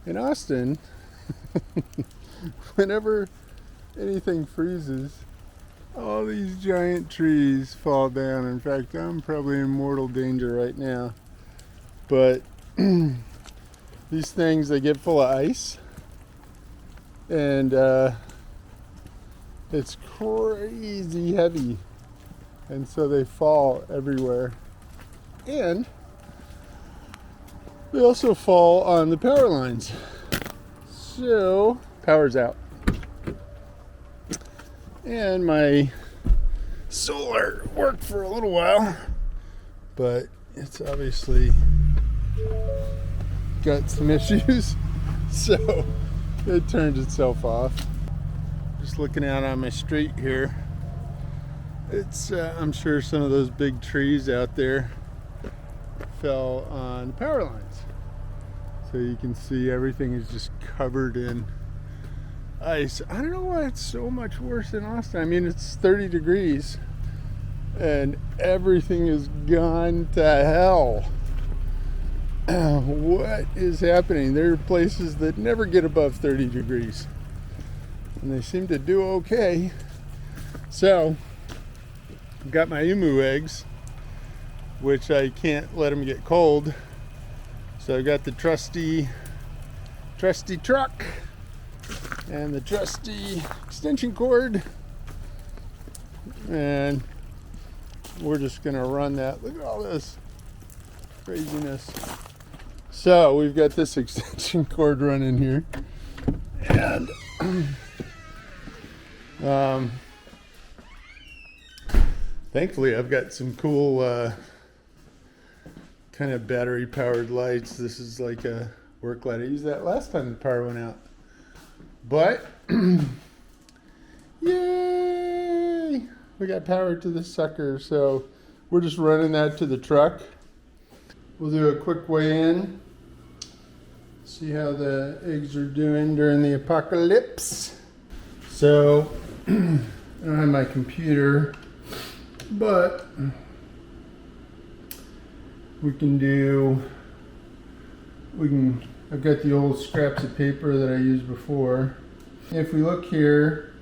In Austin, whenever anything freezes, all these giant trees fall down. In fact, I'm probably in mortal danger right now. But these things, they get full of ice, and it's crazy heavy, and so they fall everywhere. And they also fall on the power lines. So, power's out. And my solar worked for a little while, but it's obviously got some issues, so it turned itself off. Just looking out on my street here, it's I'm sure some of those big trees out there fell on the power lines. So you can see everything is just covered in ice. I don't know why it's so much worse in Austin. I mean, it's 30 degrees and everything is gone to hell. What is happening? There are places that never get above 30 degrees and they seem to do okay. So I've got my emu eggs, which I can't let them get cold. So I've got the trusty truck and the trusty extension cord, and we're just gonna run that. Look at all this craziness. So we've got this extension cord running here, and thankfully I've got some cool kind of battery powered lights. This is like a work light. I used that last time the power went out. But yay! We got power to this sucker, so we're just running that to the truck. We'll do a quick weigh in, see how the eggs are doing during the apocalypse. So I don't have my computer, but I've got the old scraps of paper that I used before. If we look here,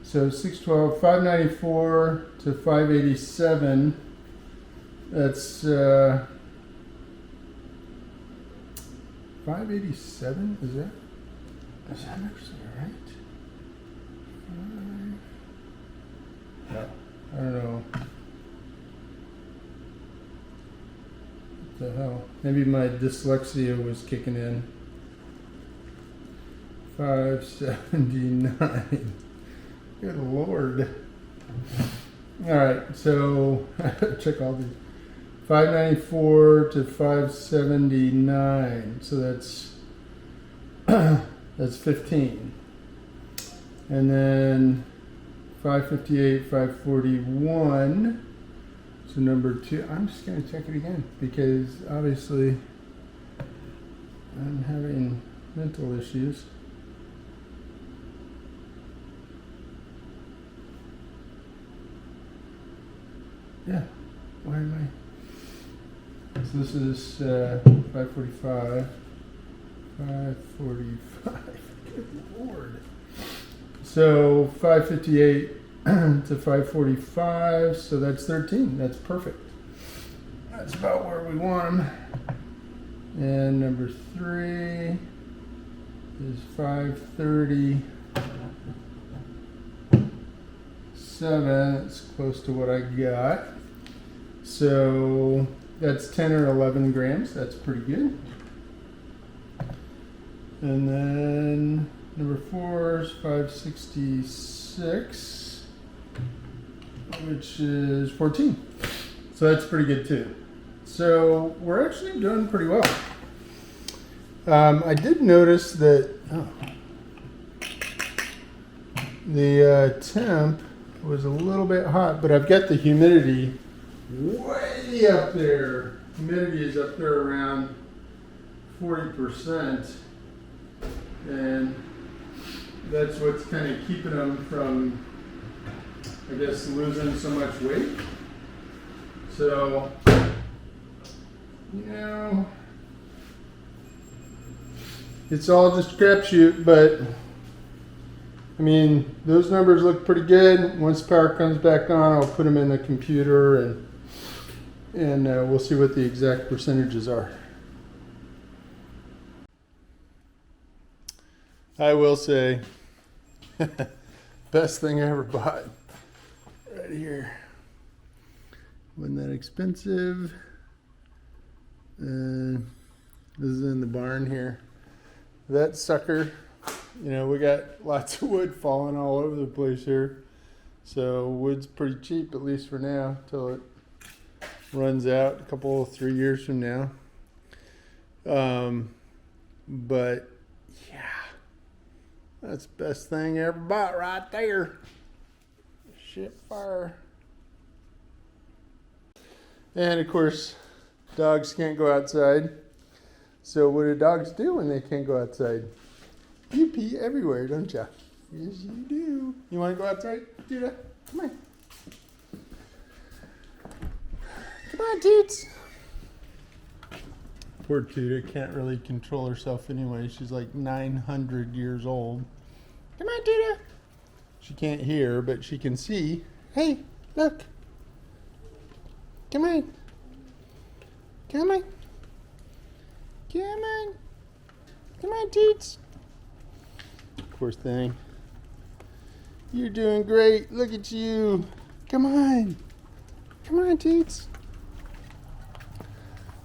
so 612, 594 to 587, that's 587, is that actually right? No, I don't know. What the hell? Maybe my dyslexia was kicking in. 579. Good Lord. Alright, so check all these. 594 to 579. So that's 15. And then 558, 541. So number 2, I'm just going to check it again because obviously I'm having mental issues. Yeah, why am I? So this is 545, 545, good Lord. So 558 to 545, so that's 13. That's perfect. That's about where we want them. And number 3 is 537. That's close to what I got. So that's 10 or 11 grams. That's pretty good. And then number 4 is 566. Which is 14. So that's pretty good too. So we're actually doing pretty well. I did notice that the temp was a little bit hot, but I've got the humidity way up there. Humidity is up there around 40%. And that's what's kind of keeping them from, I guess, losing so much weight. So, you know, it's all just a crapshoot, but I mean, those numbers look pretty good. Once power comes back on, I'll put them in the computer and we'll see what the exact percentages are. I will say, best thing I ever bought. Right here. Wasn't that expensive. And this is in the barn here. That sucker, you know, we got lots of wood falling all over the place here. So wood's pretty cheap, at least for now, till it runs out a couple, 3 years from now. But yeah, that's the best thing I ever bought right there. Shit fire. And of course, dogs can't go outside. So what do dogs do when they can't go outside? You pee everywhere, don't you? Yes, you do. You want to go outside, Judah? Come on. Come on, Toots. Poor Tuda can't really control herself anyway. She's like 900 years old. Come on, Tuda. She can't hear, but she can see. Hey, look. Come on. Come on. Come on. Come on, Toots. Poor thing. You're doing great. Look at you. Come on. Come on, Toots.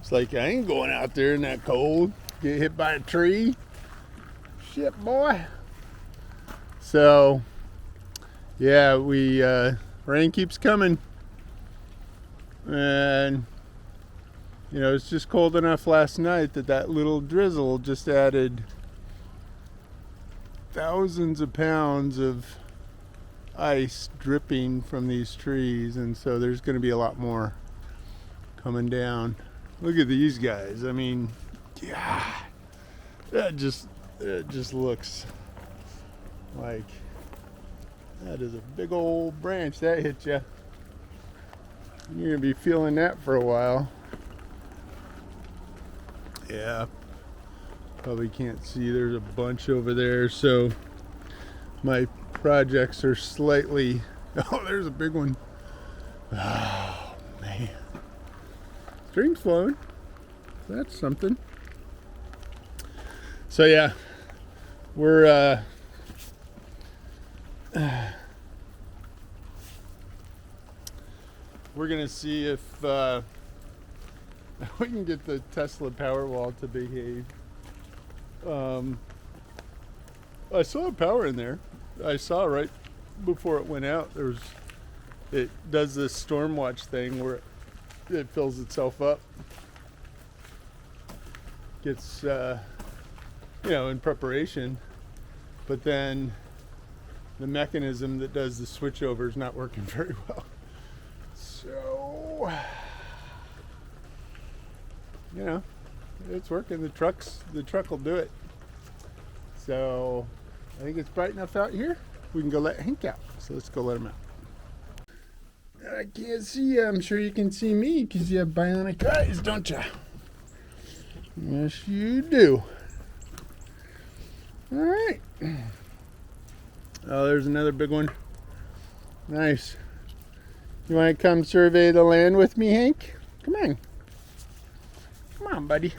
It's like, I ain't going out there in that cold. Get hit by a tree. Shit, boy. So, yeah, rain keeps coming. And, you know, it's just cold enough last night that little drizzle just added thousands of pounds of ice dripping from these trees. And so there's going to be a lot more coming down. Look at these guys. I mean, yeah, it just looks like that is a big old branch that hit you. You're gonna be feeling that for a while. Yeah, probably can't see. There's a bunch over there, so my projects are slightly. Oh, there's a big one. Oh man. Stream's flowing. That's something. So yeah, we're gonna see if we can get the Tesla Powerwall to behave. I saw power in there. I saw right before it went out. It does this storm watch thing where it fills itself up, gets in preparation, but then the mechanism that does the switchover is not working very well. So, you know, it's working. The truck will do it. So I think it's bright enough out here. We can go let Hank out. So let's go let him out. I can't see you. I'm sure you can see me because you have bionic eyes, don't you? Yes, you do. All right. Oh, there's another big one. Nice. You want to come survey the land with me, Hank? Come on. Come on, buddy.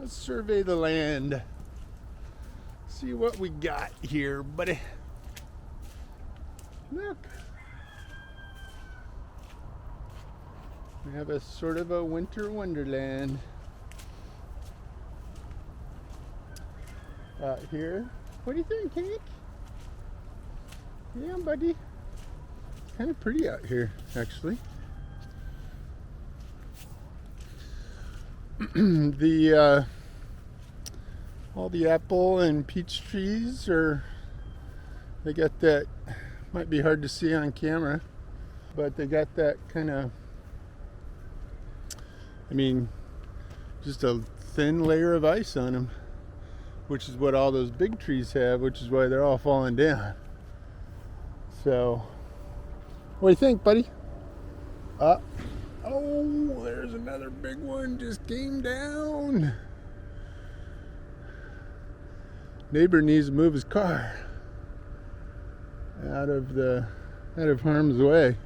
Let's survey the land. See what we got here, buddy. Look. We have a sort of a winter wonderland out here. What do you think, Hank? Yeah, buddy. It's kind of pretty out here, actually. All the apple and peach trees they got that, might be hard to see on camera, but they got that kind of, just a thin layer of ice on them, which is what all those big trees have, which is why they're all falling down. So, what do you think, buddy? Oh, there's another big one just came down. Neighbor needs to move his car out of harm's way.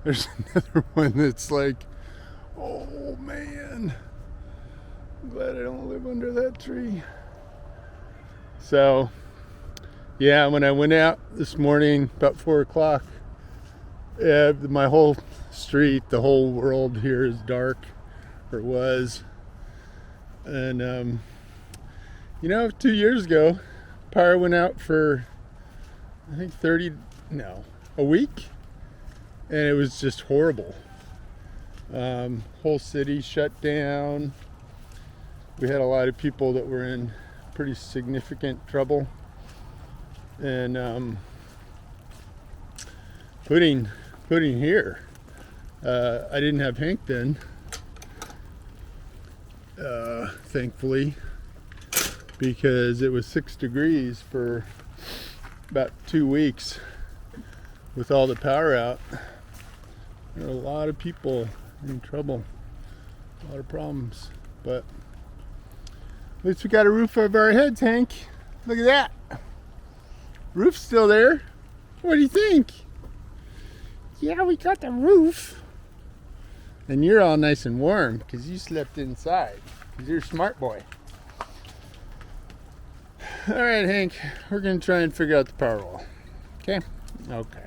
There's another one that's like, oh man, I'm glad I don't live under that tree. So yeah, when I went out this morning about 4 o'clock, my whole street, the whole world here is dark, or was. And 2 years ago, power went out for I think a week, and it was just horrible. Whole city shut down. We had a lot of people that were in pretty significant trouble, and putting here. I didn't have Hank then, thankfully, because it was 6 degrees for about 2 weeks with all the power out. There are a lot of people in trouble, a lot of problems, but at least we got a roof over our heads, Hank. Look at that. Roof's still there. What do you think? Yeah, we got the roof. And you're all nice and warm because you slept inside because you're a smart boy. All right, Hank, we're going to try and figure out the power wall. Okay? Okay.